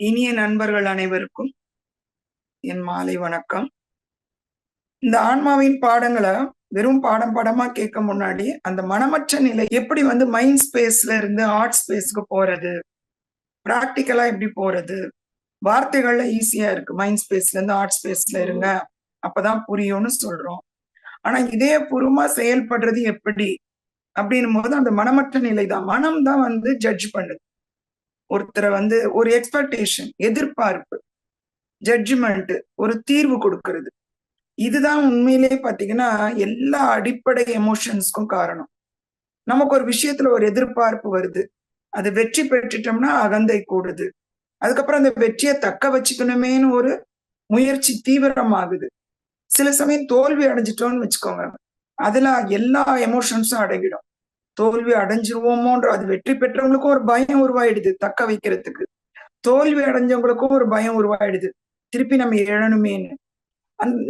இனிய நண்பர்கள் அனைவருக்கும் என் மாலை வணக்கம். இந்த ஆன்மாவின் பாடங்களை வெறும் பாடமா கேட்க முன்னாடி அந்த மனமற்ற நிலை எப்படி மைண்ட் ஸ்பேஸ்ல இருந்து ஆர்ட் ஸ்பேஸ்க்கு போறது, பிராக்டிக்கலா எப்படி போறது, வார்த்தைகள்ல ஈஸியா இருக்கு. மைண்ட் ஸ்பேஸ்ல இருந்து ஆர்ட் ஸ்பேஸ்ல இருங்க, அப்பதான் புரியும்னு சொல்றோம். ஆனா இதயபூர்வமா செயல்படுறது எப்படி அப்படின்னும் போது அந்த மனமற்ற நிலை தான். மனம் தான் ஜட்ஜ் பண்ணுது. ஒருத்தரை ஒரு எக்ஸ்பெக்டேஷன், எதிர்பார்ப்பு, ஜட்ஜ்மெண்ட், ஒரு தீர்வு கொடுக்கிறது. இதுதான் உண்மையிலேயே பாத்தீங்கன்னா எல்லா அடிப்படை எமோஷன்ஸ்க்கும் காரணம். நமக்கு ஒரு விஷயத்துல ஒரு எதிர்பார்ப்பு வருது, அது வெற்றி பெற்றுட்டோம்னா அகந்தை கூடுது. அதுக்கப்புறம் அந்த வெற்றியை தக்க வச்சுக்கணுமேனு ஒரு முயற்சி தீவிரமாகுது. சில சமயம் தோல்வி அடைஞ்சிட்டோம்னு வச்சுக்கோங்க, அதுல எல்லா எமோஷன்ஸும் அடங்கிடும். தோல்வி அடைஞ்சிருவோமோன்ற, அது வெற்றி பெற்றவங்களுக்கும் ஒரு பயம் உருவாயிடுது தக்க வைக்கிறதுக்கு, தோல்வி அடைஞ்சவங்களுக்கும் ஒரு பயம் உருவாயிடுது திருப்பி நம்ம எழணுமேன்னு.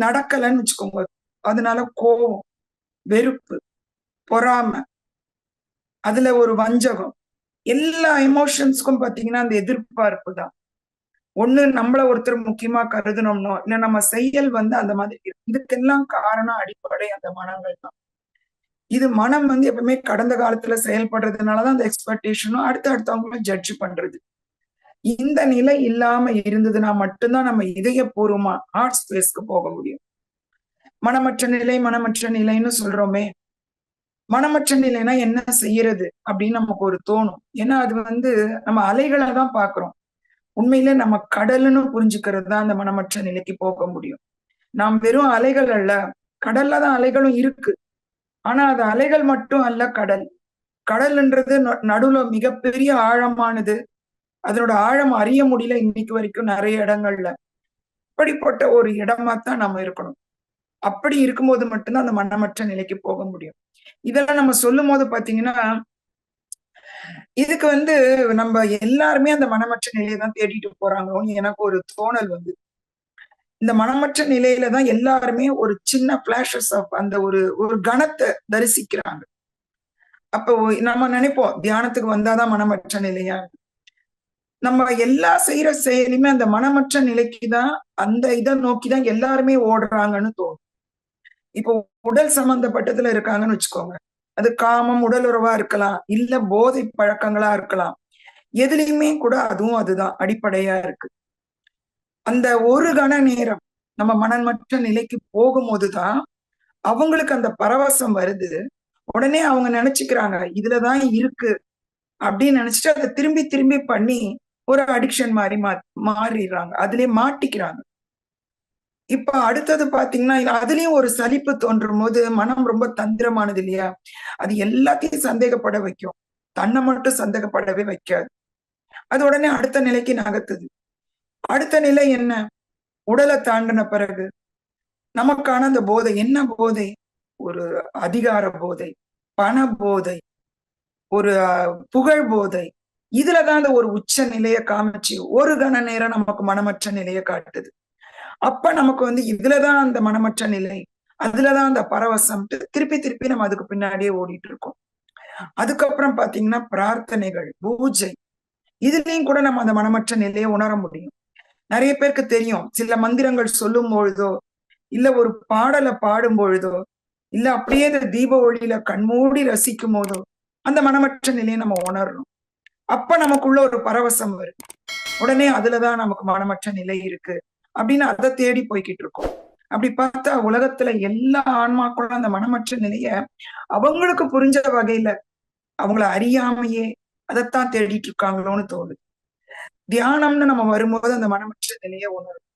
நடக்கலன்னு வச்சுக்கோங்க, அதனால கோபம், வெறுப்பு, பொறாமை, அதுல ஒரு வஞ்சகம், எல்லா எமோஷன்ஸ்க்கும் பாத்தீங்கன்னா அந்த எதிர்பார்ப்பு தான். ஒண்ணு நம்மள ஒருத்தர் முக்கியமா கருதணும்னோ, இல்ல நம்ம செயல் அந்த மாதிரி இருக்கு. இதுக்கெல்லாம் காரணம் அடிப்படை அந்த மனங்கள் தான். இது மனம் எப்பவுமே கடந்த காலத்துல செயல்படுறதுனாலதான் அந்த எக்ஸ்பெக்டேஷனும் அடுத்தவங்களும் ஜட்ஜ் பண்றது. இந்த நிலை இல்லாம இருந்ததுன்னா மட்டும்தான் நம்ம இதயபூர்வமா ஆர்ட் ஸ்பேஸ்க்கு போக முடியும். மனமற்ற நிலைன்னு சொல்றோமே, மனமற்ற நிலைனா என்ன செய்யறது அப்படின்னு நமக்கு ஒரு தோணும். ஏன்னா அது நம்ம அலைகளை தான் பாக்குறோம். உண்மையில நம்ம கடல்னு புரிஞ்சுக்கிறது தான் அந்த மனமற்ற நிலைக்கு போக முடியும். நாம் வெறும் அலைகள் அல்ல, கடல்ல தான் அலைகளும் இருக்கு. ஆனா அது அலைகள் மட்டும் அல்ல கடல். கடல்ன்றது நடுவுல மிகப்பெரிய ஆழமானது. அதனோட ஆழம் அறிய முடியல இன்னைக்கு வரைக்கும் நிறைய இடங்கள்ல. அப்படிப்பட்ட ஒரு இடமா தான் நம்ம இருக்கணும். அப்படி இருக்கும்போது மட்டும்தான் அந்த மனமற்ற நிலைக்கு போக முடியும். இதெல்லாம் நம்ம சொல்லும் போது பாத்தீங்கன்னா, இதுக்கு நம்ம எல்லாருமே அந்த மனமற்ற நிலையை தான் தேடிட்டு போறாங்களோன்னு எனக்கு ஒரு தோணல் இந்த மனமற்ற நிலையில தான் எல்லாருமே ஒரு சின்ன பிளாஷஸ் ஆஃப் அந்த ஒரு கணத்தை தரிசிக்கிறாங்க. அப்போ நம்ம நினைப்போம், தியானத்துக்கு வந்தாதான் மனமற்ற நிலையா. நம்ம எல்லா செய்யற செயலுமே அந்த மனமற்ற நிலைக்கு தான், அந்த இதை நோக்கிதான் எல்லாருமே ஓடுறாங்கன்னு தோணும். இப்போ உடல் சம்பந்தப்பட்டதுல இருக்காங்கன்னு வச்சுக்கோங்க, அது காமம், உடல் உறவா இருக்கலாம், இல்ல போதை பழக்கங்களா இருக்கலாம். எதுலையுமே கூட அதுவும் அதுதான் அடிப்படையா இருக்கு. அந்த ஒரு கண நேரம் நம்ம மனமற்ற நிலைக்கு போகும்போதுதான் அவங்களுக்கு அந்த பரவசம் வருது. உடனே அவங்க நினைச்சுக்கிறாங்க இதுலதான் இருக்கு அப்படின்னு நினைச்சிட்டு அதை திரும்பி திரும்பி பண்ணி ஒரு அடிக்ஷன் மாதிரி மாறிடுறாங்க, அதுலயே மாட்டிக்கிறாங்க. இப்ப அடுத்தது பாத்தீங்கன்னா, அதுலயும் ஒரு சலிப்பு தோன்றும் போது மனம் ரொம்ப தந்திரமானது இல்லையா, அது எல்லாத்தையும் சந்தேகப்பட வைக்கும், தன்னை மட்டும் சந்தேகப்படவே வைக்காது. அது உடனே அடுத்த நிலைக்கு நகர்த்துது. அடுத்த நிலை என்ன? உடலை தாண்டின பிறகு நமக்கான அந்த போதை என்ன போதை? ஒரு அதிகார போதை, பண போதை, ஒரு புகழ் போதை. இதுலதான் அந்த ஒரு உச்ச நிலையை காமிச்சு ஒரு கண நேரம் நமக்கு மனமற்ற நிலையை காட்டுது. அப்ப நமக்கு இதுலதான் அந்த மனமற்ற நிலை, அதுலதான் அந்த பரவசம். திருப்பி திருப்பி நம்ம அதுக்கு பின்னாடியே ஓடிட்டு இருக்கோம். அதுக்கப்புறம் பாத்தீங்கன்னா பிரார்த்தனைகள், பூஜை, இதுலயும் கூட நம்ம அந்த மனமற்ற நிலையை உணர முடியும். நிறைய பேருக்கு தெரியும், சில மந்திரங்கள் சொல்லும் பொழுதோ, இல்ல ஒரு பாடலை பாடும் பொழுதோ, இல்ல அப்படியே இந்த தீப ஒளியில கண்மூடி ரசிக்கும் போதோ அந்த மனமற்ற நிலையை நம்ம உணர்றோம். அப்ப நமக்குள்ள ஒரு பரவசம் வருது. உடனே அதுலதான் நமக்கு மனமற்ற நிலை இருக்கு அப்படின்னு அதை தேடி போய்கிட்டு இருக்கோம். அப்படி பார்த்தா உலகத்துல எல்லா ஆன்மாக்களும் அந்த மனமற்ற நிலைய அவங்களுக்கு புரிஞ்ச வகையில அவங்கள அறியாமையே அதைத்தான் தேடிட்டு இருக்காங்களோன்னு தோணுது. தியானம்னு நம்ம வரும்போது அந்த மனமற்ற நிலையை உணரும்.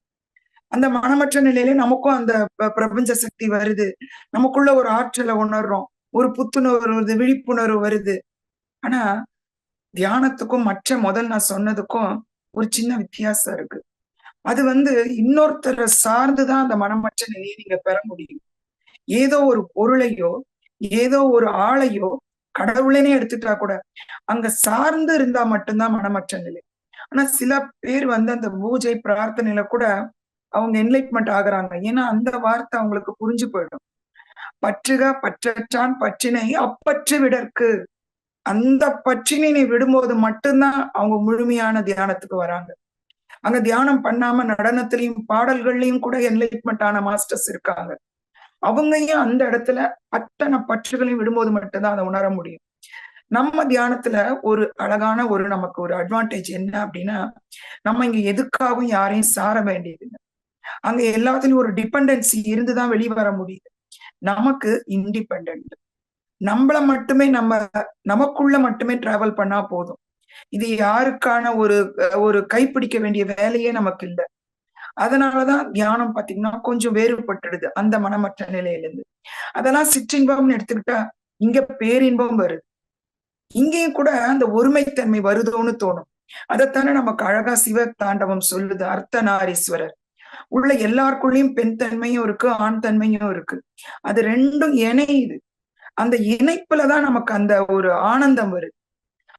அந்த மனமற்ற நிலையில நமக்கும் அந்த பிரபஞ்ச சக்தி வருது, நமக்குள்ள ஒரு ஆற்றலை உணர்றோம், ஒரு புத்துணர்வு வருது, விழிப்புணர்வு வருது. ஆனா தியானத்துக்கும் மற்ற முதல் நான் சொன்னதுக்கும் ஒரு சின்ன வித்தியாசம் இருக்கு. அது இன்னொருத்தரை சார்ந்துதான் அந்த மனமற்ற நிலையை நீங்க பெற முடியும். ஏதோ ஒரு பொருளையோ, ஏதோ ஒரு ஆளையோ, கடவுளனே எடுத்துட்டா கூட அங்க சார்ந்து இருந்தா மட்டும்தான் மனமற்ற நிலை. ஆனா சில பேர் அந்த பூஜை பிரார்த்தனையில கூட அவங்க என்லைட்மெண்ட் ஆகுறாங்க. ஏன்னா அந்த வார்த்தை அவங்களுக்கு புரிஞ்சு போயிடும். பற்றுக பற்றற்றான் பற்றினை அப்பற்று விடற்கு. அந்த பற்றினை நீ விடும்போது மட்டும்தான் அவங்க முழுமையான தியானத்துக்கு வராங்க. அங்க தியானம் பண்ணாம நடனத்திலையும் பாடல்கள்லயும் கூட என்லைட்மெண்ட் ஆன மாஸ்டர்ஸ் இருக்காங்க. அவங்கயும் அந்த இடத்துல அத்தனை பற்றுகளையும் விடும்போது மட்டும்தான் அதை உணர முடியும். நம்ம தியானத்துல ஒரு அழகான ஒரு நமக்கு ஒரு அட்வான்டேஜ் என்ன அப்படின்னா, நம்ம இங்க எதுக்காகவும் யாரையும் சார வேண்டியது இல்லை. அங்க எல்லாத்துலயும் ஒரு டிபெண்டன்சி இருந்துதான் வெளியே வர முடியுது. நமக்கு இண்டிபெண்ட், நம்மள மட்டுமே நமக்குள்ள மட்டுமே டிராவல் பண்ணா போதும். இது யாருக்கான ஒரு ஒரு கைப்பிடிக்க வேண்டிய வேலையே நமக்கு இல்லை. அதனாலதான் தியானம் பாத்தீங்கன்னா கொஞ்சம் வேறுபட்டுடுது அந்த மனமற்ற நிலையிலிருந்து. அதெல்லாம் சிற்றின்பம்னு எடுத்துக்கிட்டா இங்க பேரின்பம் வருது. இங்கேயும் கூட அந்த ஒருமைத்தன்மை வருதோன்னு தோணும். அதைத்தானே நமக்கு அழகா சிவ தாண்டவம் சொல்லுது. அர்த்தநாரீஸ்வரர் உள்ள எல்லாருக்குள்ளயும் பெண் தன்மையும் இருக்கு, ஆண் தன்மையும் இருக்கு. அது ரெண்டும் இணையுது. அந்த இணைப்புலதான் நமக்கு அந்த ஒரு ஆனந்தம் வருது.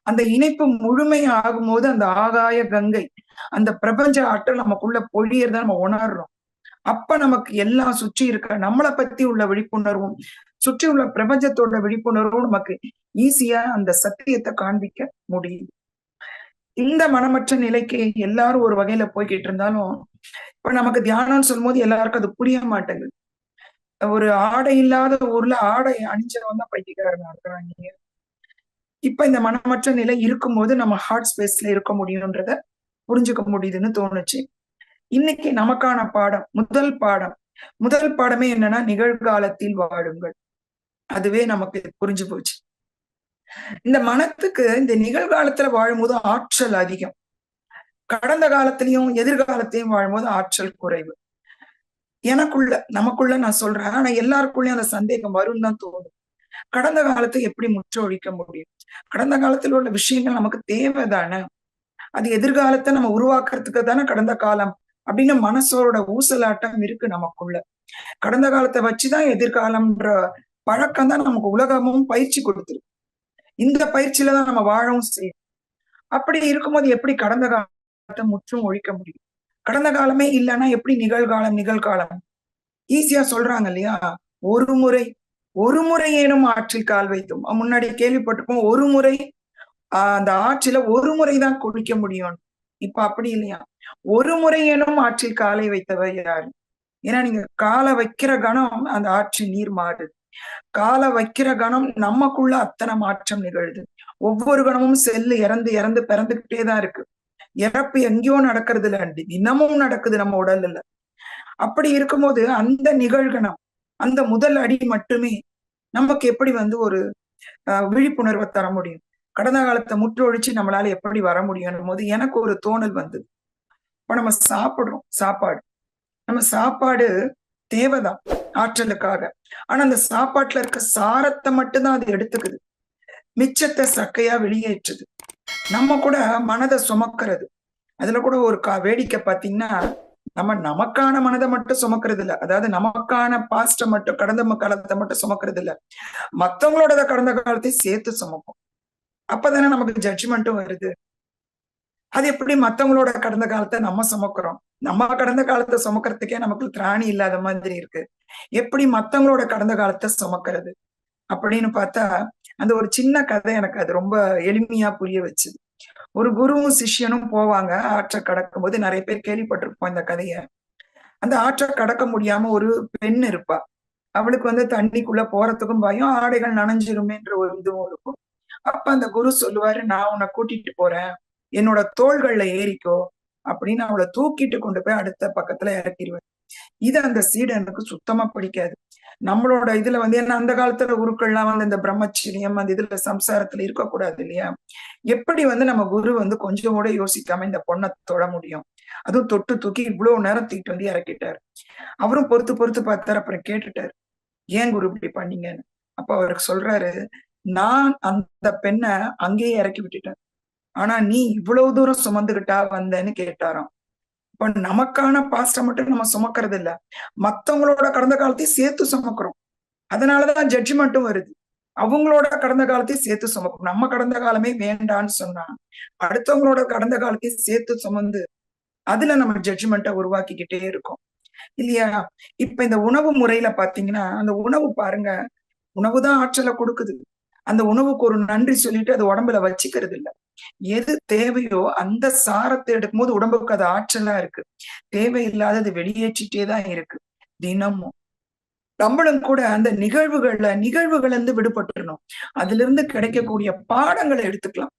அந்த இணைப்பு முழுமை ஆகும்போது அந்த ஆகாய கங்கை, அந்த பிரபஞ்ச ஆற்றல் நமக்குள்ள பொழியறத நம்ம உணர்றோம். அப்ப நமக்கு எல்லாம் சுற்றி இருக்க நம்மளை பத்தி உள்ள விழிப்புணர்வும் சுற்றி உள்ள பிரபஞ்சத்தோட விழிப்புணர்வும் நமக்கு ஈஸியா அந்த சத்தியத்தை காண்பிக்க முடியுது. இந்த மனமற்ற நிலைக்கு எல்லாரும் ஒரு வகையில போய்கிட்டு இருந்தாலும், இப்ப நமக்கு தியானம்னு சொல்லும் போது எல்லாருக்கும் அது புரிய மாட்டேங்குது. ஒரு ஆடை இல்லாத ஊர்ல ஆடை அணிஞ்சவன் தான் பைத்தியக்காரனா இருக்கிறாங்க. இப்ப இந்த மனமற்ற நிலை இருக்கும்போது நம்ம ஹார்ட் ஸ்பேஸ்ல இருக்க முடியும்ன்றத புரிஞ்சுக்க முடியுதுன்னு தோணுச்சு. இன்னைக்கு நமக்கான பாடம், முதல் பாடமே என்னன்னா, நிகழ்காலத்தில் வாழுங்கள். அதுவே நமக்கு புரிஞ்சு போச்சு. இந்த மனத்துக்கு இந்த நிகழ்காலத்துல வாழும்போது ஆற்றல் அதிகம், கடந்த காலத்திலையும் எதிர்காலத்தையும் வாழும்போது ஆற்றல் குறைவு. நமக்குள்ள நான் சொல்றேன், ஆனா எல்லாருக்குள்ளயும் அந்த சந்தேகம் வரும்னு தான் தோணும். கடந்த காலத்தை எப்படி முற்றொழிக்க முடியும்? கடந்த காலத்தில் உள்ள விஷயங்கள் நமக்கு தேவைதானே, அது எதிர்காலத்தை நம்ம உருவாக்குறதுக்கு தானே கடந்த காலம் அப்படின்னு மனசோட ஊசலாட்டம் இருக்கு நமக்குள்ள. கடந்த காலத்தை வச்சுதான் எதிர்காலம்ன்ற பழக்கம் தான் நமக்கு உலகமும் பயிற்சி கொடுத்துருக்கு. இந்த பயிற்சியில தான் நம்ம வாழவும் செய்யும். அப்படி இருக்கும்போது எப்படி கடந்த காலத்தை முற்றும் ஒழிக்க முடியும்? கடந்த காலமே இல்லைன்னா எப்படி நிகழ்காலம் ஈஸியா சொல்றாங்க இல்லையா? ஒரு முறையேனும் ஆற்றில் கால் வைத்தோம். முன்னாடி கேள்விப்பட்டிருப்போம், ஒரு முறை அந்த ஆற்றில ஒரு முறைதான் குளிக்க முடியும். இப்ப அப்படி இல்லையா? ஒரு முறையேனும் ஆற்றில் காலை வைத்தவர் யாரு? ஏன்னா நீங்க காலை வைக்கிற கணம் அந்த ஆற்றில் நீர் மாறுது. காலை வைக்கிற கணம் நமக்குள்ள அத்தனை மாற்றம் நிகழுது. ஒவ்வொரு கணமும் செல்லு இறந்து பிறந்துகிட்டே தான் இருக்கு. இறப்பு எங்கேயோ நடக்கிறது இல்லை, தினமும் நடக்குது நம்ம உடல்ல. அப்படி இருக்கும்போது அந்த நிகழ்கணம், அந்த முதல் அடி மட்டுமே நமக்கு எப்படி ஒரு விழிப்புணர்வை தர முடியும்? கடந்த காலத்தை முற்றொழிச்சு நம்மளால எப்படி வர முடியும் போது எனக்கு ஒரு தோணல் வந்தது. இப்ப நம்ம சாப்பாடு நம்ம சாப்பாடு தேவைதான் ஆற்றலுக்காக. ஆனா அந்த சாப்பாட்டுல இருக்க சாரத்தை மட்டும்தான் அது எடுத்துக்குது, மிச்சத்தை சக்கையா வெளியேற்றுது. நம்ம கூட மனதை சுமக்கிறது. அதுல கூட ஒரு வேடிக்கை பாத்தீங்கன்னா, நம்ம நமக்கான மனதை மட்டும் சுமக்கிறது இல்ல, அதாவது நமக்கான பாஸ்ட மட்டும், கடந்த காலத்தை மட்டும் சுமக்கிறது இல்ல, மத்தவங்களோட கடந்த காலத்தையும் சேர்த்து சுமக்கும். அப்பதானே நமக்கு ஜட்ஜ்மெண்ட்டும் வருது. அது எப்படி மத்தவங்களோட கடந்த காலத்தை நம்ம சுமக்கிறோம்? நம்ம கடந்த காலத்தை சுமக்கிறதுக்கே நமக்கு திராணி இல்லாத மாதிரி இருக்கு, எப்படி மத்தவங்களோட கடந்த காலத்தை சுமக்கிறது அப்படின்னு பார்த்தா, அந்த ஒரு சின்ன கதை எனக்கு அது ரொம்ப எளிமையா புரிய வச்சுது. ஒரு குருவும் சிஷ்யனும் போவாங்க ஆற்றை கடக்கும் போது. நிறைய பேர் கேள்விப்பட்டிருப்போம் இந்த கதைய. அந்த ஆற்றை கடக்க முடியாம ஒரு பெண் இருப்பா. அவளுக்கு தண்ணிக்குள்ள போறதுக்கும் பயம், ஆடைகள் நனைஞ்சிருமேன்ற ஒரு இதுவும் இருக்கும். அப்ப அந்த குரு சொல்லுவாரு, நான் உன்னை கூட்டிட்டு போறேன், என்னோட தோள்கள்ல ஏறிக்கோ அப்படின்னு அவளை தூக்கிட்டு கொண்டு போய் அடுத்த பக்கத்துல இறக்கிடுவேன். இது அந்த சீடனுக்கு சுத்தமா பிடிக்காது. நம்மளோட இதுல ஏன்னா அந்த காலத்துல குருக்கள்லாம் இந்த பிரம்மச்சரியம் அந்த இதுல சம்சாரத்துல இருக்கக்கூடாது இல்லையா? எப்படி நம்ம குரு கொஞ்சம் கூட யோசிக்காம இந்த பொண்ணை தொட முடியும்? அதுவும் தொட்டு தூக்கி இவ்வளவு நேரம் தூக்கிட்டு இறக்கிட்டாரு. அவரும் பொறுத்து பார்த்தாரு. அப்புறம் கேட்டுட்டாரு, ஏன் குரு இப்படி பண்ணீங்கன்னு. அப்ப அவருக்கு சொல்றாரு, நான் அந்த பெண்ணை அங்கேயே இறக்கி விட்டுட்டேன், ஆனா நீ இவ்வளவு தூரம் சுமந்துகிட்டா வந்தேன்னு கேட்டாராம். இப்ப நமக்கான பாஸ்ட மட்டும் நம்ம சுமக்கிறது இல்ல, மத்தவங்களோட கடந்த காலத்தையும் சேர்த்து சுமக்கிறோம். அதனாலதான் ஜட்ஜ்மெண்ட்டும் வருது. அவங்களோட கடந்த காலத்தையும் சேர்த்து சுமக்கும். நம்ம கடந்த காலமே வேண்டான்னு சொன்னா அடுத்தவங்களோட கடந்த காலத்தையும் சேர்த்து சுமந்து அதுல நம்ம ஜட்ஜ்மெண்ட்டை உருவாக்கிக்கிட்டே இருக்கோம். இல்லையா? இப்ப இந்த உணவு முறையில பாத்தீங்கன்னா, அந்த உணவு பாருங்க, உணவுதான் ஆற்றலை கொடுக்குது. அந்த உணவுக்கு ஒரு நன்றி சொல்லிட்டு அது உடம்புல வச்சுக்கிறது இல்ல. எது தேவையோ அந்த சாரத்தை எடுக்கும்போது உடம்புக்கு அது ஆற்றலா இருக்கு. தேவையில்லாதது வெளியேற்றிட்டே தான் இருக்கு தினமும். நம்மளும் கூட அந்த நிகழ்வுகள்ல இருந்து விடுபட்டுறணும். அதுல இருந்து கிடைக்கக்கூடிய பாடங்களை எடுத்துக்கலாம்.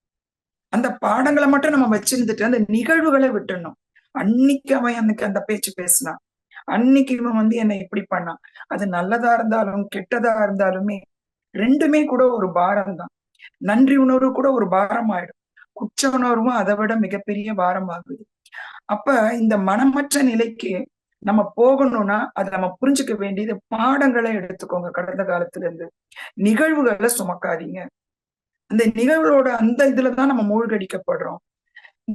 அந்த பாடங்களை மட்டும் நம்ம வச்சிருந்துட்டு அந்த நிகழ்வுகளை விட்டுறணும். அன்னைக்கு அவன் எனக்கு அந்த பேச்சு பேசினான், அன்னைக்கு இவன் வந்து என்னை இப்படி பண்ணான். அது நல்லதா இருந்தாலும் கெட்டதா இருந்தாலுமே ரெண்டுமே கூட ஒரு பாரம் தான். நன்றி உணர்வு கூட ஒரு பாரம் ஆயிடும். குற்ற உணர்வும் அதை விட மிகப்பெரிய பாரம் ஆகுது. அப்ப இந்த மனமற்ற நிலைக்கு நம்ம போகணும்னா அதை நம்ம புரிஞ்சுக்க வேண்டியது பாடங்களை எடுத்துக்கோங்க. கடந்த காலத்துல இருந்து நிகழ்வுகளை சுமக்காதீங்க. அந்த நிகழ்வுகளோட அந்த இதுலதான் நம்ம மூழ்கடிக்கப்படுறோம்.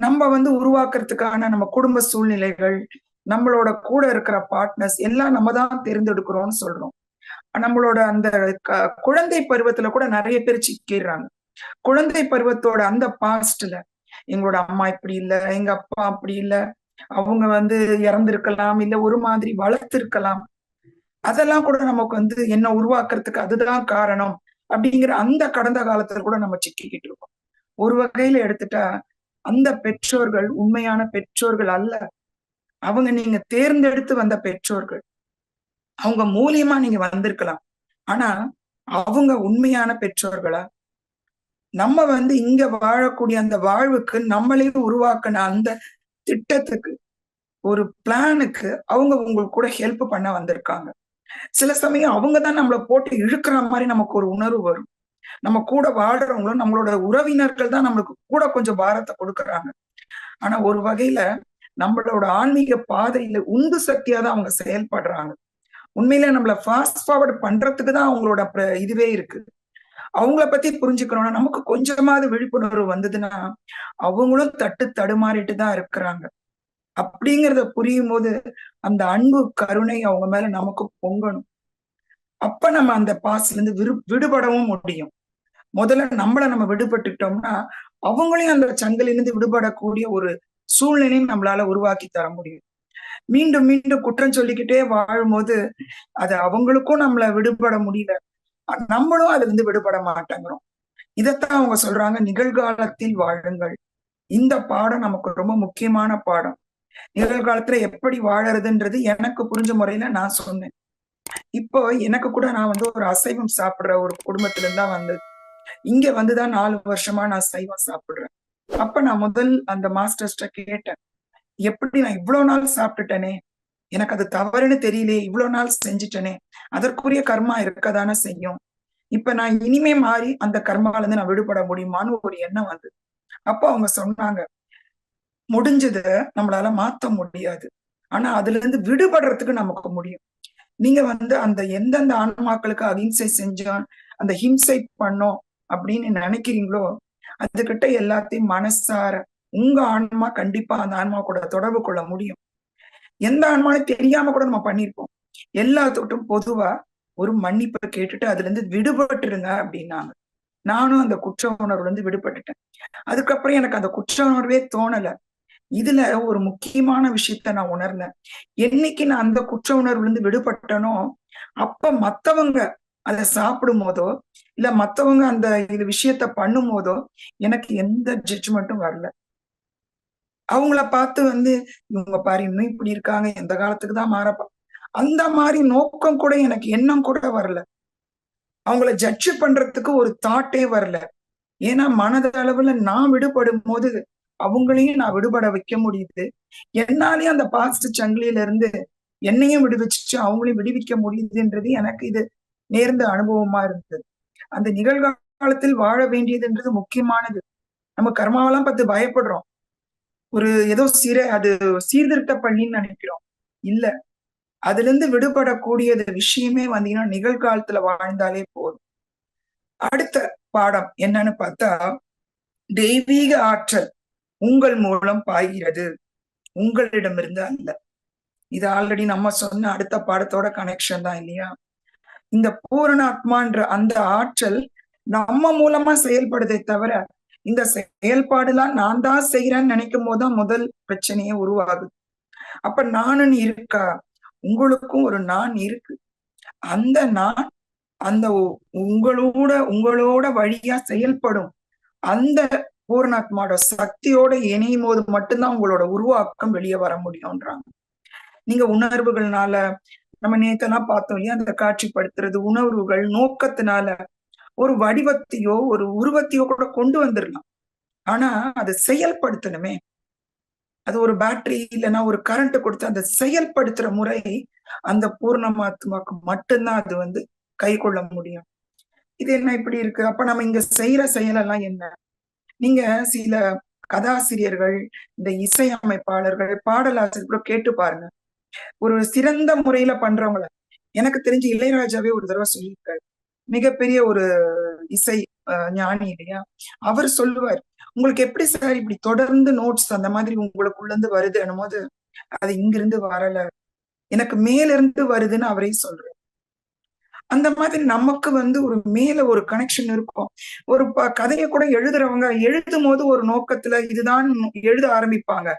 நம்ம வந்து உருவாக்குறதுக்கான நம்ம குடும்ப சூழ்நிலைகள், நம்மளோட கூட இருக்கிற பார்ட்னர்ஸ் எல்லாம் நம்ம தான் தேர்ந்தெடுக்கிறோம்னு சொல்றோம். நம்மளோட அந்த குழந்தை பருவத்துல கூட நிறைய பேர் சிக்கிடுறாங்க. குழந்தை பருவத்தோட அந்த பாஸ்ட்ல எங்களோட அம்மா இப்படி இல்ல, எங்க அப்பா அப்படி இல்ல, அவங்க வந்து இறந்திருக்கலாம், இல்ல ஒரு மாதிரி வளர்த்திருக்கலாம். அதெல்லாம் கூட நமக்கு வந்து என்ன உருவாக்குறதுக்கு அதுதான் காரணம் அப்படிங்கிற அந்த கடந்த காலத்துல கூட நம்ம சிக்கிக்கிட்டு இருக்கோம். ஒரு வகையில எடுத்துட்டா அந்த பெற்றோர்கள் உண்மையான பெற்றோர்கள் அல்ல. அவங்க நீங்க தேர்ந்தெடுத்து வந்த பெற்றோர்கள். அவங்க மூலியமா நீங்க வந்திருக்கலாம். ஆனா அவங்க உண்மையான பெற்றோர்களா? நம்ம வந்து இங்க வாழக்கூடிய அந்த வாழ்வுக்கு நம்மளே உருவாக்கின அந்த திட்டத்துக்கு ஒரு பிளானுக்கு அவங்க உங்களுக்கு கூட ஹெல்ப் பண்ண வந்திருக்காங்க. சில சமயம் அவங்கதான் நம்மளை போட்டு இழுக்கிற மாதிரி நமக்கு ஒரு உணர்வு வரும். நம்ம கூட வாழ்றவங்களும் நம்மளோட உறவினர்கள் தான் நம்மளுக்கு கூட கொஞ்சம் பாரத்தை கொடுக்கறாங்க. ஆனா ஒரு வகையில நம்மளோட ஆன்மீக பாதையில உந்து சக்தியா தான் அவங்க செயல்படுறாங்க. உண்மையில நம்மள ஃபாஸ்ட் ஃபார்வர்ட் பண்றதுக்கு தான் அவங்களோட இதுவே இருக்கு. அவங்கள பத்தி புரிஞ்சுக்கணும்னா நமக்கு கொஞ்சமாவது விழிப்புணர்வு வந்ததுன்னா அவங்களும் தட்டு தடுமாறிட்டு தான் இருக்கிறாங்க. அப்படிங்கிறத புரியும் போது அந்த அன்பு கருணை அவங்க மேல நமக்கு பொங்கணும். அப்ப நம்ம அந்த பாஸ்ல இருந்து விடுபடவும் முடியும். முதல்ல நம்ம விடுபட்டுட்டோம்னா அவங்களையும் அந்த சங்கிலிருந்து விடுபடக்கூடிய ஒரு சூழ்நிலையும் நம்மளால உருவாக்கி தர முடியும். மீண்டும் மீண்டும் குற்றம் சொல்லிக்கிட்டே வாழும்போது அது அவங்களுக்கும் நம்மள விடுபட முடியல, நம்மளும் அதுல இருந்து விடுபட மாட்டேங்கிறோம். இதைத்தான் அவங்க சொல்றாங்க, நிகழ்காலத்தில் வாழுங்கள். இந்த பாடம் நமக்கு ரொம்ப முக்கியமான பாடம். நிகழ்காலத்துல எப்படி வாழறதுன்றது எனக்கு புரிஞ்ச முறையில நான் சொன்னேன். இப்போ எனக்கு கூட நான் வந்து ஒரு அசைவம் சாப்பிடுற ஒரு குடும்பத்துல இருந்தா வந்தது. இங்க வந்துதான் 4 வருஷமா நான் சைவம் சாப்பிடுறேன். அப்ப நான் முதல் அந்த மாஸ்டர்ஸ்ட கேட்டேன், எப்படி நான் இவ்வளவு நாள் சாப்பிட்டுட்டேனே, எனக்கு அது தவறுன்னு தெரியலையே, இவ்வளவு நாள் செஞ்சுட்டேனே, அதற்குரிய கர்மா இருக்கதானே செய்யும். இப்ப நான் இனிமே மாறி அந்த கர்மால இருந்து நான் விடுபட முடியுமான்னு ஒரு எண்ணம் வந்து. அப்போ அவங்க சொன்னாங்க, முடிஞ்சத நம்மளால மாத்த முடியாது. ஆனா அதுல இருந்து விடுபடுறதுக்கு நமக்கு முடியும். நீங்க வந்து அந்த எந்தெந்த ஆன்மாக்களுக்கு அகிம்சை செஞ்சோம், அந்த ஹிம்சை பண்ணோம் அப்படின்னு நினைக்கிறீங்களோ, அதுகிட்ட எல்லாத்தையும் மனசார உங்க ஆன்மா கண்டிப்பா அந்த ஆன்மா கூட தொடர்பு கொள்ள முடியும். எந்த ஆன்மான்னு தெரியாம கூட நம்ம பண்ணிருப்போம். எல்லாத்துக்கிட்டும் பொதுவா ஒரு மன்னிப்பை கேட்டுட்டு அதுல இருந்து விடுபட்டுருங்க அப்படின்னாங்க. நானும் அந்த குற்ற உணர்வுல இருந்து விடுபட்டுட்டேன். அதுக்கப்புறம் எனக்கு அந்த குற்ற உணர்வே தோணல. இதுல ஒரு முக்கியமான விஷயத்த நான் உணர்ந்தேன். என்னைக்கு நான் அந்த குற்ற உணர்வுல இருந்து விடுபட்டனோ, அப்ப மத்தவங்க அத சாப்பிடும் போதோ, இல்ல மத்தவங்க அந்த இது விஷயத்த பண்ணும் போதோ, எனக்கு எந்த ஜட்ஜ்மெண்ட்டும் வரல. அவங்கள பார்த்து வந்து, இவங்க பாரு இன்னும் இப்படி இருக்காங்க, எந்த காலத்துக்கு தான் மாறப்ப அந்த மாரி நோக்கம் கூட எனக்கு எண்ணம் கூட வரல. அவங்கள ஜட்ஜ் பண்றதுக்கு ஒரு தாட்டே வரல. ஏன்னா மனதளவுல நான் விடுபடும்போது, அவங்களையும் நான் விடுபட வைக்க முடியுது. என்னாலயும் அந்த பாஸ்ட் சங்கிலியில இருந்து என்னையும் விடுவிச்சுச்சு, அவங்களையும் விடுவிக்க முடியுதுன்றது எனக்கு இது நேர்ந்த அனுபவமா இருந்தது. அந்த நிகழ்காலத்தில் வாழ வேண்டியதுன்றது முக்கியமானது. நம்ம கர்மாவெல்லாம் பார்த்து பயப்படுறோம். ஒரு ஏதோ அது சீர்திருத்த பள்ளின்னு நினைக்கிறோம். இல்ல. அதுல இருந்து விடுபடக்கூடியது விஷயமே வந்தீங்கன்னா நிகழ்காலத்துல வாழ்ந்தாலே போதும். அடுத்த பாடம் என்னன்னு பார்த்தா, தெய்வீக ஆற்றல் உங்கள் மூலம் பாய்கிறது, உங்களிடமிருந்து அல்ல. இது ஆல்ரெடி நம்ம சொன்ன அடுத்த பாடத்தோட கனெக்ஷன் தான் இல்லையா? இந்த பூரணாத்மான்ற அந்த ஆற்றல் நம்ம மூலமா செயல்படுதே தவிர, இந்த செயல்பாடுலாம் நான் தான் செய்யறேன்னு நினைக்கும் போதுதான் முதல் பிரச்சனையே உருவாகுது. அப்ப நானுன்னு இருக்கா? உங்களுக்கும் ஒரு நான் இருக்கு. அந்த நான் அந்த உங்களோட வழியா செயல்படும் அந்த பூர்ணாத்மாவோட சக்தியோட இணையும் போது மட்டும்தான் உங்களோட உருவாக்கம் வெளியே வர முடியும்ன்றாங்க. நீங்க உணர்வுகள்னால, நம்ம நேத்தெல்லாம் பார்த்தோம் இல்லையா, அந்த காட்சிப்படுத்துறது, உணர்வுகள் நோக்கத்தினால ஒரு வடிவத்தையோ ஒரு உருவத்தையோ கூட கொண்டு வந்துடலாம். ஆனா அதை செயல்படுத்தணுமே. அது ஒரு பேட்டரி இல்லைன்னா ஒரு கரண்ட் கொடுத்து அந்த செயல்படுத்துற முறை அந்த பூர்ணமாத்மாக்கு மட்டும்தான் அது கை கொள்ள முடியும். இது என்ன இப்படி இருக்கு? அப்ப நம்ம இங்க செய்யற செயலெல்லாம் என்ன? நீங்க சில கதாசிரியர்கள், இந்த இசையமைப்பாளர்கள், பாடலாசிரியர் கூட கேட்டு பாருங்க. ஒரு சிறந்த முறையில பண்றவங்கள, எனக்கு தெரிஞ்சு இளையராஜாவே ஒரு தடவை சொல்லியிருக்காரு. மிகப்பெரிய ஒரு இசை ஞானி இல்லையா, அவர் சொல்லுவார், உங்களுக்கு எப்படி சார் இப்படி தொடர்ந்து நோட்ஸ் அந்த மாதிரி உங்களுக்குள்ள இருந்து வருதுன்னும் போது, அது இங்கிருந்து வரல, எனக்கு மேல இருந்து வருதுன்னு அவரே சொல்றாரு. அந்த மாதிரி நமக்கு ஒரு மேல ஒரு கனெக்ஷன் இருக்கும். ஒரு கதையை கூட எழுதுறவங்க எழுதும் போது ஒரு நோக்கத்துல இதுதான் எழுத ஆரம்பிப்பாங்க.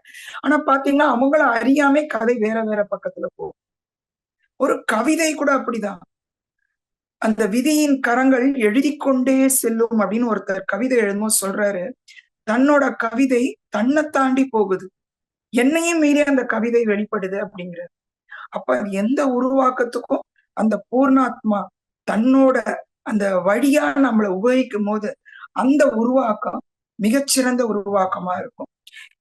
ஆனா பாத்தீங்கன்னா அவங்கள அறியாமே கதை வேற வேற பக்கத்துல போகும். ஒரு கவிதை கூட அப்படிதான். அந்த விதியின் கரங்கள் எழுதி கொண்டே செல்லும் அப்படின்னு ஒருத்தர் கவிதை எழுதும்போது சொல்றாரு, தன்னோட கவிதை தன்னை தாண்டி போகுது, என்னையும் மீறி அந்த கவிதை வெளிப்படுது அப்படிங்கிறார். அப்ப எந்த உருவாக்கத்துக்கும் அந்த பூர்ணாத்மா தன்னோட அந்த வழியா நம்மளை உபயோகிக்கும் போது அந்த உருவாக்கம் மிகச்சிறந்த உருவாக்கமா இருக்கும்.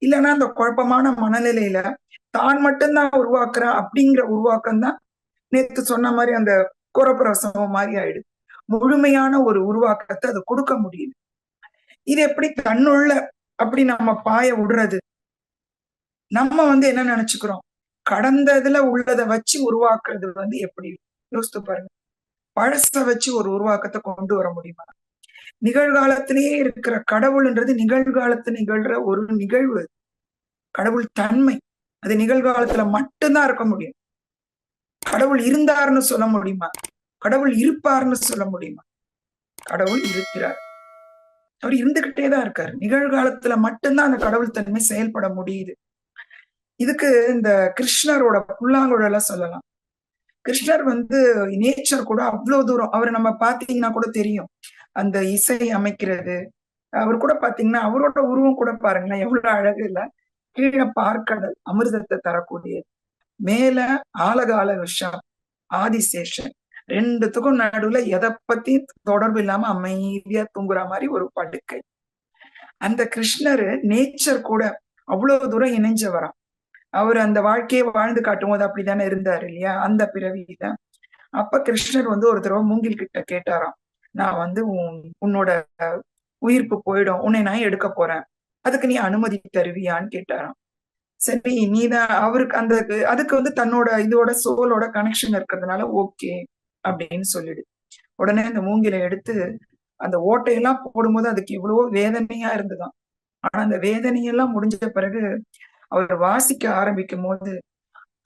இல்லைன்னா அந்த குழப்பமான மனநிலையில தான் மட்டும்தான் உருவாக்குறான் அப்படிங்கிற உருவாக்கம் தான் நேத்து சொன்ன மாதிரி அந்த குறப்பிரசவம் மாதிரி ஆயிடுது. முழுமையான ஒரு உருவாக்கத்தை அது கொடுக்க முடியுது. இது எப்படி தன்னுள்ள அப்படி நம்ம பாய விடுறது? நம்ம என்ன நினைச்சுக்கிறோம், கடந்ததுல உள்ளதை வச்சு உருவாக்குறது எப்படி? யோசித்து பாருங்க. பழச வச்சு ஒரு உருவாக்கத்தை கொண்டு வர முடியுமா? நிகழ்காலத்திலேயே இருக்கிற கடவுள்ன்றது நிகழ்காலத்து நிகழ்ற ஒரு நிகழ்வு. கடவுள் தன்மை அது நிகழ்காலத்துல மட்டும்தான் இருக்க முடியும். கடவுள் இருந்தாருன்னு சொல்ல முடியுமா? கடவுள் இருப்பார்னு சொல்ல முடியுமா? கடவுள் இருக்கிறார். அவர் இருந்துகிட்டே தான் இருக்காரு. நிகழ்காலத்துல மட்டும்தான் அந்த கடவுள் தன்மை செயல்பட முடியுது. இதுக்கு இந்த கிருஷ்ணரோட புல்லாங்குழல சொல்லலாம். கிருஷ்ணர் நேச்சர் கூட அவ்வளவு தூரம், அவரை நம்ம பாத்தீங்கன்னா கூட தெரியும். அந்த இசை அமைக்கிறது, அவர் கூட பாத்தீங்கன்னா அவரோட உருவம் கூட பாருங்களேன் எவ்வளவு அழகு இல்ல. கீழே பார்க்கடல் அமிர்தத்தை தரக்கூடியது, மேல ஆலகால விஷம் ஆதிசேஷன், ரெண்டுத்துக்கும் நடுவுல எதை பத்தி தொடர்பு இல்லாம அமைதியா தூங்குற மாதிரி ஒரு படுக்கை. அந்த கிருஷ்ணர் நேச்சர் கூட அவ்வளவு தூரம் இணைஞ்சவரா. அவர் அந்த வாழ்க்கையை வாழ்ந்து காட்டும் போது அப்படித்தானே இருந்தாரு இல்லையா, அந்த பிறவியில. அப்ப கிருஷ்ணர் ஒரு தடவை மூங்கில் கிட்ட கேட்டாராம், நான் உன்னோட உயிர்ப்பு போயிடும், உன்னை நான் எடுக்க போறேன், அதுக்கு நீ அனுமதி தருவியான்னு கேட்டாராம். சரி, நீதான் அவருக்கு அந்த அதுக்கு தன்னோட இதோட சோலோட கனெக்ஷன் இருக்கிறதுனால ஓகே அப்படின்னு சொல்லிடு. உடனே அந்த மூங்கிலை எடுத்து அந்த ஓட்டையெல்லாம் போடும்போது அதுக்கு இவ்வளவோ வேதனையா இருந்துதான். ஆனா அந்த வேதனையெல்லாம் முடிஞ்ச பிறகு அவர் வாசிக்க ஆரம்பிக்கும் போது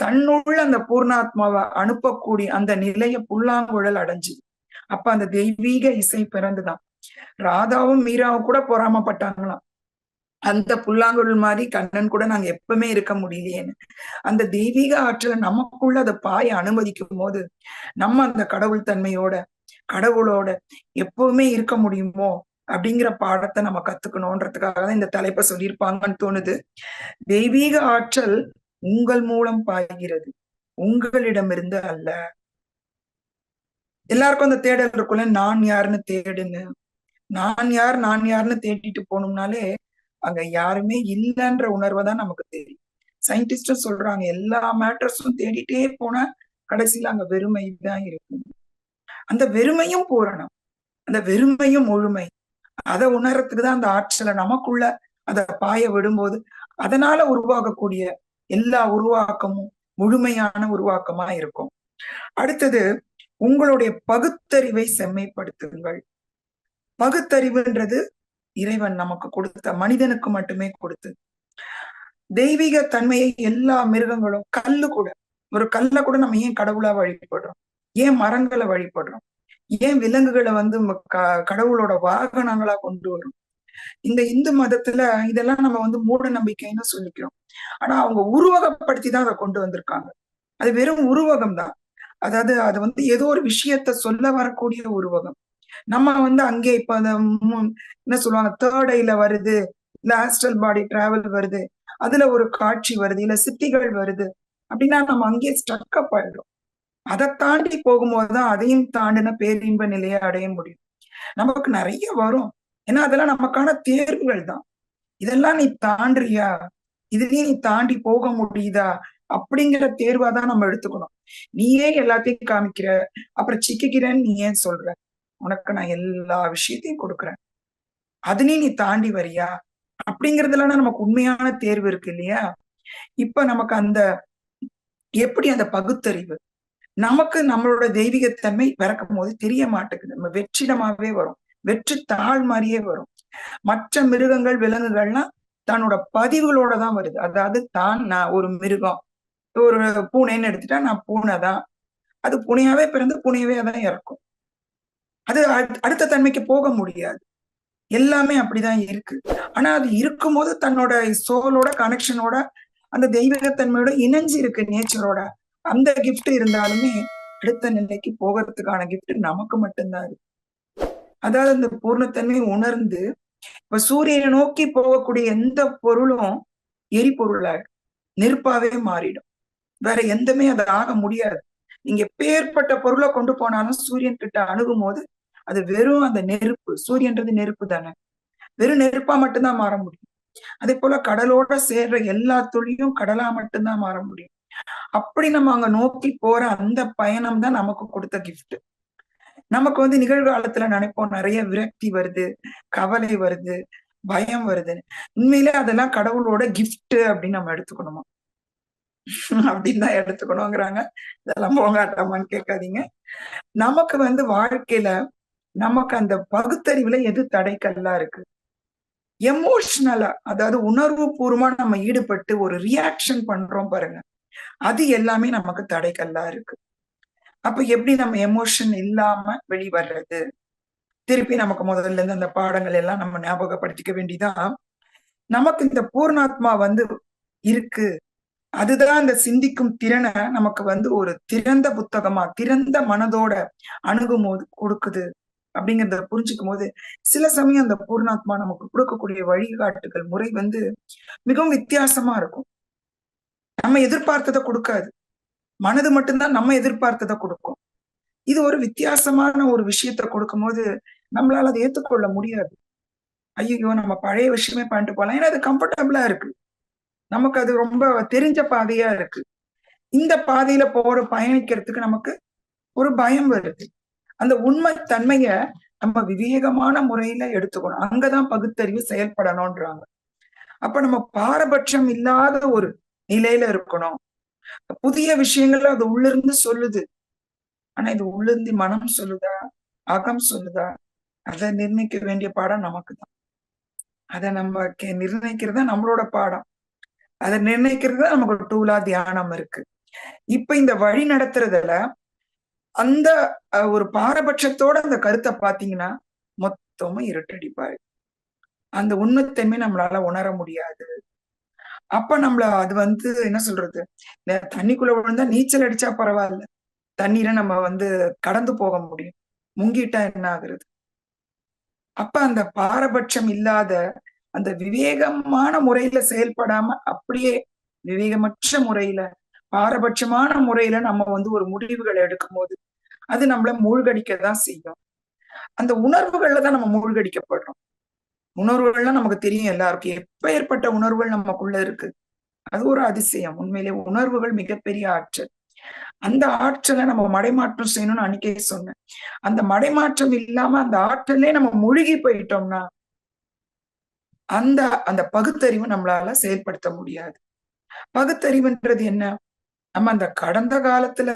தன்னுள்ள அந்த பூர்ணாத்மாவை அனுப்பக்கூடிய அந்த நிலைய புல்லாங்குழல் அடைஞ்சு, அப்ப அந்த தெய்வீக இசை பிறந்துதான். ராதாவும் மீராவும் கூட பொறாமப்பட்டாங்களாம், அந்த புல்லாங்குழல் மாதிரி கண்ணன் கூட நாங்க எப்பவுமே இருக்க முடியலையேன்னு. அந்த தெய்வீக ஆற்றலை நமக்குள்ள அதை பாய அனுமதிக்கும் போது நம்ம அந்த கடவுள் தன்மையோட கடவுளோட எப்பவுமே இருக்க முடியுமோ அப்படிங்கிற பாடத்தை நம்ம கத்துக்கணும்ன்றதுக்காக தான் இந்த தலைப்பை சொல்லியிருப்பாங்கன்னு தோணுது. தெய்வீக ஆற்றல் உங்கள் மூலம் பாய்கிறது, உங்களிடமிருந்து அல்ல. எல்லாருக்கும் அந்த தேடல் இருக்குல்ல, நான் யாருன்னு தேடுன்னு. நான் யாருன்னு தேடிட்டு போனோம்னாலே அங்க யாருமே இல்லைன்ற உணர்வை தான் நமக்கு தெரியும். சயின்டிஸ்டும் சொல்றாங்க, எல்லா மேட்டர்ஸும் தேடிட்டே போனா கடைசியில அங்க வெறுமை தான் இருக்கு. அந்த வெறுமையும் பூரணம், அந்த வெறுமையும் முழுமை, அதை உணர்றதுக்கு தான் அந்த ஆற்றலை நமக்குள்ள அதை பாய விடும்போது அதனால உருவாகக்கூடிய எல்லா உருவாக்கமும் முழுமையான உருவாக்கமா இருக்கும். அடுத்தது, உங்களுடைய பகுத்தறிவை செம்மைப்படுத்துங்கள். பகுத்தறிவுன்றது இறைவன் நமக்கு கொடுத்த, மனிதனுக்கு மட்டுமே கொடுத்து. தெய்வீக தன்மையை எல்லா மிருகங்களும், கல்லு கூட, ஒரு கல்ல கூட நம்ம ஏன் கடவுளா வழிபடுறோம்? ஏன் மரங்களை வழிபடுறோம்? ஏன் விலங்குகளை கடவுளோட வாகனங்களா கொண்டு வரும்? இந்த இந்து மதத்துல இதெல்லாம் நம்ம மூட நம்பிக்கைன்னு சொல்லிக்கிறோம். ஆனா அவங்க உருவகப்படுத்தி தான் அதை கொண்டு வந்திருக்காங்க. அது வெறும் உருவகம் தான். அதாவது அது வந்து ஏதோ ஒரு விஷயத்த சொல்ல வரக்கூடிய உருவகம். நம்ம வந்து அங்கே இப்ப அந்த என்ன சொல்லுவாங்க, தேர்ட் ஐல வருது, இல்ல ஆஸ்ட்ரல் பாடி டிராவல் வருது, அதுல ஒரு காட்சி வருது, இல்ல சித்திகள் வருது அப்படின்னா நம்ம அங்கேயே ஸ்ட்ரக் அப் ஆயிடும். அதை தாண்டி போகும்போதுதான் அதையும் தாண்டின பேரின்ப நிலையை அடைய முடியும். நமக்கு நிறைய வரும், ஏன்னா அதெல்லாம் நமக்கான தேர்வுகள் தான். இதெல்லாம் நீ தாண்டுறியா, இதுலயும் நீ தாண்டி போக முடியுதா அப்படிங்கிற தேர்வா தான் நம்ம எடுத்துக்கணும். நீயே எல்லாத்தையும் காமிக்கிற, அப்புறம் சிக்கிக்கிறேன்னு நீ ஏன் சொல்ற? உனக்கு நான் எல்லா விஷயத்தையும் கொடுக்குறேன், அதுலயும் நீ தாண்டி வரியா அப்படிங்கறதுல நமக்கு உண்மையான தேர்வு இருக்கு இல்லையா? இப்ப நமக்கு அந்த எப்படி அந்த பகுத்தறிவு நமக்கு நம்மளோட தெய்வீகத்தன்மை பிறக்கும் போது தெரிய மாட்டேங்குது. நம்ம வெற்றிடமாவே வரும், வெற்றி தாழ் மாதிரியே வரும். மற்ற மிருகங்கள் விலங்குகள்லாம் தன்னோட பதிவுகளோட தான் வருது. அதாவது நான் ஒரு மிருகம், ஒரு பூனைன்னு எடுத்துட்டா நான் பூனை தான், அது பூனையாவே பிறந்து பூனையவே தான் இறக்கும். அது அடுத்த தன்மைக்கு போக முடியாது. எல்லாமே அப்படிதான் இருக்கு. ஆனா அது இருக்கும்போது தன்னோட சோலோட கனெக்ஷனோட அந்த தெய்வீகத்தன்மையோட இணைஞ்சு இருக்கு நேச்சரோட. அந்த கிஃப்ட் இருந்தாலுமே அடுத்த நிலைக்கு போகிறதுக்கான கிஃப்ட் நமக்கு மட்டும்தான் இருக்கு. அதாவது இந்த பூர்ணத்தன்மை உணர்ந்து இப்ப சூரியனை நோக்கி போகக்கூடிய எந்த பொருளும் எரிபொருளா நெருப்பாவே மாறிடும். வேற எந்தமே அது ஆக முடியாது. நீங்க எப்பேற்பட்ட பொருளை கொண்டு போனாலும் சூரியன் கிட்ட அணுகும் போது அது வெறும் அந்த நெருப்பு. சூரியன்றது நெருப்பு தானே, வெறும் நெருப்பா மட்டும்தான் மாற முடியும். அதே போல கடலோட சேர்ற எல்லா துளியும் கடலா மட்டும்தான் மாற முடியும். அப்படி நம்ம அங்க நோக்கி போற அந்த பயணம் தான் நமக்கு கொடுத்த கிஃப்ட். நமக்கு வந்து நிகழ்காலத்துல நினைப்போம், நிறைய விரக்தி வருது, கவலை வருது, பயம் வருது. உண்மையிலே அதெல்லாம் கடவுளோட கிஃப்ட் அப்படின்னு நம்ம எடுத்துக்கணுமா? அப்படின்னு தான் எடுத்துக்கணுங்கிறாங்க. இதெல்லாம் போங்காட்டமான்னு கேட்காதீங்க. நமக்கு வந்து வாழ்க்கையில நமக்கு அந்த பகுத்தறிவுல எது தடைக்கல்லா இருக்கு? எமோஷனலா, அதாவது உணர்வு பூர்வமா நம்ம ஈடுபட்டு ஒரு ரியாக்ஷன் பண்றோம் பாருங்க, அது எல்லாமே நமக்கு தடைக்கல்லா இருக்கு. அப்ப எப்படி நம்ம எமோஷன் இல்லாம வெளிவர்றது? திருப்பி நமக்கு முதல்ல இருந்து அந்த பாடங்கள் எல்லாம் நம்ம ஞாபகப்படுத்திக்க வேண்டிதான். நமக்கு இந்த பூர்ணாத்மா வந்து இருக்கு, அதுதான் அந்த சிந்திக்கும் திறனை நமக்கு வந்து ஒரு திறந்த புத்தகமா திறந்த மனதோட அணுகும் போது கொடுக்குது அப்படிங்கிறத புரிஞ்சுக்கும் போது சில சமயம் அந்த பூர்ணாத்மா நமக்கு கொடுக்கக்கூடிய வழிகாட்டுகள் முறை வந்து மிகவும் வித்தியாசமா இருக்கும். நம்ம எதிர்பார்த்ததை கொடுக்காது, மனது மட்டும்தான் நம்ம எதிர்பார்த்ததை கொடுக்கும். இது ஒரு வித்தியாசமான ஒரு விஷயத்த கொடுக்கும் போது நம்மளால அதை ஏற்றுக்கொள்ள முடியாது. ஐயோ, நம்ம பழைய விஷயமே பண்ணிட்டு போலாம், ஏன்னா அது கம்ஃபர்டபுளா இருக்கு, நமக்கு அது ரொம்ப தெரிஞ்ச பாதையா இருக்கு. இந்த பாதையில பயணிக்கிறதுக்கு நமக்கு ஒரு பயம் வருது. அந்த உண்மை தன்மைய நம்ம விவேகமான முறையில எடுத்துக்கணும். அங்கதான் பகுத்தறிவு செயல்படணும்ன்றாங்க. அப்ப நம்ம பாரபட்சம் இல்லாத ஒரு நிலையில இருக்கணும். புதிய விஷயங்கள் அது உள்ளிருந்து சொல்லுது, ஆனா இது உள்ளிருந்து மனம் சொல்லுதா, அகம் சொல்லுதா, அதை நிர்ணயிக்க வேண்டிய பாடம் நமக்கு தான். அதை நம்ம நிர்ணயிக்கிறதா நம்மளோட பாடம். அதை நிர்ணயிக்கிறது தான் நமக்கு ஒரு டூலா தியானம் இருக்கு. இப்ப இந்த வழி நடத்துறதுல அந்த ஒரு பாரபட்சத்தோட அந்த கருத்தை பாத்தீங்கன்னா மொத்தமும் இருட்டடிப்பாரு. அந்த உண்மைத்தன்மை நம்மளால உணர முடியாது. அப்ப நம்மள அது வந்து என்ன சொல்றது, தண்ணிக்குள்ள விழுந்தா நீச்சல் அடிச்சா பரவாயில்ல, தண்ணீரை நம்ம வந்து கடந்து போக முடியும், முங்கிட்டா என்ன ஆகுறது? அப்ப அந்த பாரபட்சம் இல்லாத அந்த விவேகமான முறையில செயல்படாம அப்படியே விவேகமற்ற முறையில பாரபட்சமான முறையில நம்ம வந்து ஒரு முடிவுகளை எடுக்கும் போது அது நம்மள மூழ்கடிக்கதான் செய்யும். அந்த உணர்வுகள்ல தான் நம்ம மூழ்கடிக்கப்படுறோம். உணர்வுகள்லாம் நமக்கு தெரியும் எல்லாருக்கும், எப்ப ஏற்பட்ட உணர்வுகள் நமக்குள்ள இருக்கு. அது ஒரு அதிசயம். உண்மையிலே உணர்வுகள் மிகப்பெரிய ஆற்றல். அந்த ஆற்றலை நம்ம மடைமாற்றம் செய்யணும்னு அன்னைக்கே சொன்னேன். அந்த மடைமாற்றம் இல்லாம அந்த ஆற்றலே நம்ம மூழ்கி போயிட்டோம்னா அந்த அந்த பகுத்தறிவு நம்மளால செயல்படுத்த முடியாது. பகுத்தறிவுன்றது என்ன? நம்ம அந்த கடந்த காலத்துல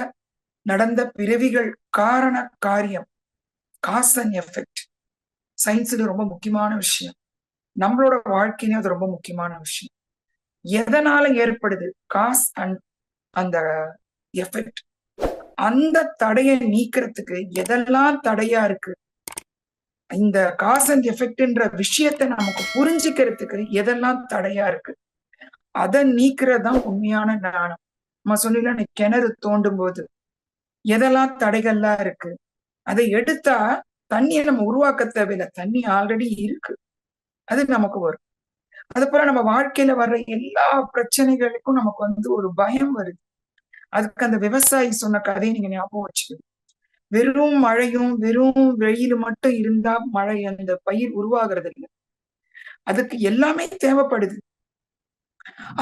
நடந்த பிறவிகள் காரண காரியம், காஸ் அண்ட் எஃபெக்ட், சயின்ஸ்ல ரொம்ப முக்கியமான விஷயம். நம்மளோட வாழ்க்கையிலும் அது ரொம்ப முக்கியமான விஷயம். எதனால ஏற்படுது காஸ் அண்ட் அந்த எஃபெக்ட், அந்த தடையை நீக்கிறதுக்கு எதெல்லாம் தடையா இருக்கு, இந்த காஸ் அண்ட் எஃபெக்ட்ன்ற விஷயத்தை நமக்கு புரிஞ்சுக்கிறதுக்கு எதெல்லாம் தடையா இருக்கு, அதை நீக்கிறதுதான் உண்மையான ஞானம். நம்ம சொன்னீங்களா, நீ கிணறு தோண்டும் போது எதெல்லாம் தடைகள்லாம் இருக்கு, அதை எடுத்தா தண்ணியை நம்ம உருவாக்க தேவையில்லை, தண்ணி ஆல்ரெடி இருக்கு, அது நமக்கு வரும். அது போல நம்ம வாழ்க்கையில வர்ற எல்லா பிரச்சனைகளுக்கும் நமக்கு வந்து ஒரு பயம் வருது. அதுக்கு அந்த விவசாயி சொன்ன கதையை நீங்க ஞாபகம் வச்சுக்கணும். வெறும் மழையும் வெறும் வெயிலும் மட்டும் இருந்தா மழை அந்த பயிர் உருவாகிறது இல்லை. அதுக்கு எல்லாமே தேவைப்படுது.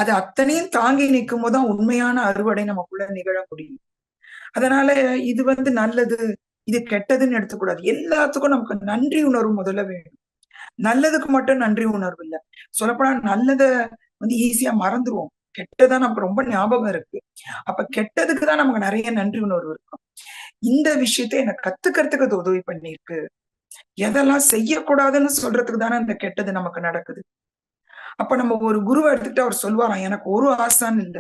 அது அத்தனையும் தாங்கி நிற்கும் போதுதான் உண்மையான அறுவடை நமக்குள்ள நிகழ முடியும். அதனால இது வந்து நல்லது, இது கெட்டதுன்னு எடுத்துக்கூடாது. எல்லாத்துக்கும் நமக்கு நன்றி உணர்வு முதல்ல வேணும். நல்லதுக்கு மட்டும் நன்றி உணர்வு இல்ல. சொல்லப்போனா நல்லத வந்து ஈஸியா மறந்துருவோம். கெட்டதா நமக்கு ரொம்ப ஞாபகம் இருக்கு. அப்ப கெட்டதுக்கு தான் நமக்கு நிறைய நன்றி உணர்வு இருக்கும். இந்த விஷயத்தை எனக்கு கத்துக்கிறதுக்கு அது உதவி பண்ணிருக்கு. எதெல்லாம் செய்யக்கூடாதுன்னு சொல்றதுக்கு தானே அந்த கெட்டது நமக்கு நடக்குது. அப்ப நம்ம ஒரு குருவை எடுத்துட்டு அவர் சொல்வாராம், எனக்கு ஒரு ஆசான் இல்ல,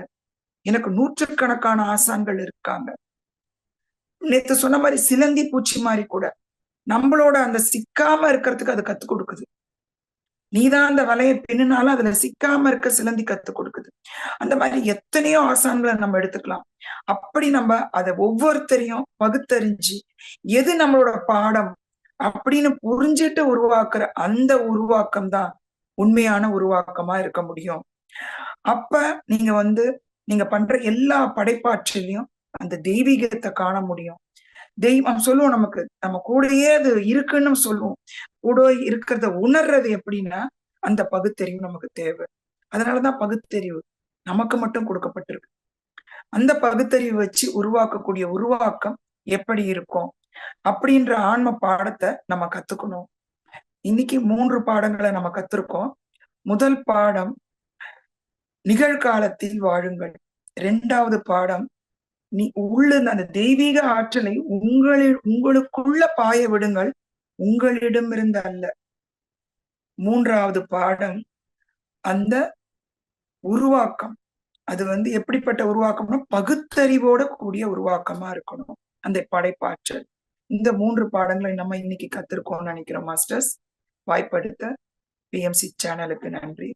எனக்கு நூற்றுக்கணக்கான ஆசான்கள் இருக்காங்க. நேத்து சொன்ன மாதிரி சிலந்தி பூச்சி மாதிரி கூட நம்மளோட அந்த சிக்காம இருக்கிறதுக்கு அது கத்து கொடுக்குது. நீதான் அந்த வலையை பின்னினாலும் அதுல சிக்காம இருக்க சிலந்தி கத்து கொடுக்குது. அந்த மாதிரி எத்தனையோ ஆசான்களை நம்ம எடுத்துக்கலாம். அப்படி நம்ம அதை ஒவ்வொருத்தரையும் பகுத்தறிஞ்சு எது நம்மளோட பாடம் அப்படின்னு புரிஞ்சுட்டு உருவாக்குற அந்த உருவாக்கம் தான் உண்மையான உருவாக்கமா இருக்க முடியும். அப்ப நீங்க வந்து நீங்க பண்ற எல்லா படைப்பாற்றலையும் அந்த தெய்வீகத்தை காண முடியும். தெய்வம் சொல்லுவோம், நமக்கு நம்ம கூடயே அது இருக்குன்னு சொல்லுவோம். கூட இருக்கிறத உணர்றது எப்படின்னா அந்த பகுத்தறிவு நமக்கு தேவை. அதனாலதான் பகுத்தறிவு நமக்கு மட்டும் கொடுக்கப்பட்டிருக்கு. அந்த பகுத்தறிவு வச்சு உருவாக்கக்கூடிய உருவாக்கம் எப்படி இருக்கும் அப்படின்ற ஆன்ம பாடத்தை நம்ம கத்துக்கணும். இன்னைக்கு 3 பாடங்களை நம்ம கத்திருக்கோம். முதல் பாடம் நிகழ்காலத்தில் வாழுங்கள். 2வது பாடம் நீ உள்ள அந்த தெய்வீக ஆற்றலை உங்களுக்குள்ள பாய விடுங்கள், உங்களிடமிருந்து அல்ல. 3வது பாடம் அந்த உருவாக்கம், அது வந்து எப்படிப்பட்ட உருவாக்கம்னா பகுத்தறிவோட கூடிய உருவாக்கமா இருக்கணும் அந்த படைப்பாற்றல். இந்த 3 பாடங்களை நம்ம இன்னைக்கு கத்திருக்கோம்னு நினைக்கிறோம் மாஸ்டர்ஸ். வாய்ப்படுத்த பிஎம்சி சேனலுக்கு நன்றி.